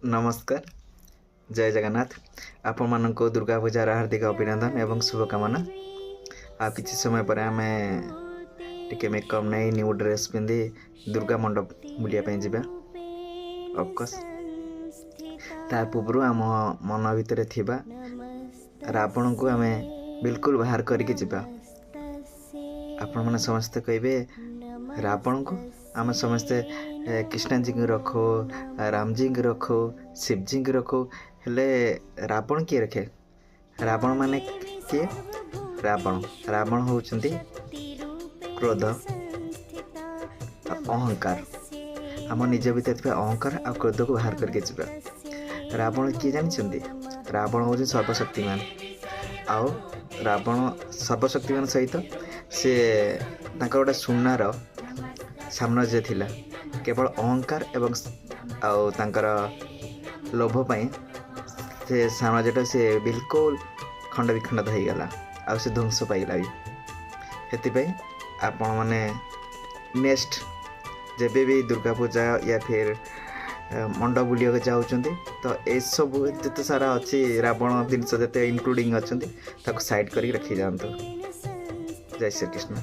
नमस्कार जय जगन्नाथ आपण मानक दुर्गा पूजार हार्दिक अभिनंदन एवं शुभकामना। आ किसी समय पर आम टिके मेकअप नहीं न्यू ड्रेस पिंधि दुर्गा मंडप बुलिया जावा। ऑफकोर्स ता पूर्व आम मन भितर थिबा रावण को आम बिल्कुल बाहर करके जिबा। आपण माने समस्ते कहबे रावण को आम समस्ते कृष्ण जी को रखो, राम जी को रखो, शिव जी को रखो, हेले रावण किए रखे? रावण माने किए? रावण होउचंती क्रोध अहंकार। आम निज भीतर थे अहंकार आ क्रोध को बाहर करके जीवा। रावण किए जानते? रावण हूँ सर्वशक्तिमान। आउ रावण सर्वशक्तिमान सहित से गोटे सुनार साम्राज्य थिला। केवल अहंकार एवं आउ तांकर लोभ पाई से साम्राज्यटा से बिल्कुल खंड विखंडित हो गला आ से ध्वंस पाइला भी। हेतिपाई आपण माने नेक्स्ट जेबे भी दुर्गा पूजा या फिर मंडप बुलिया जाऊँच तो ए सब जिते सारा अच्छी रावण जिनस जिते इनक्लूडिंग अच्छा साइड करके रखी जातु। जय श्री कृष्ण।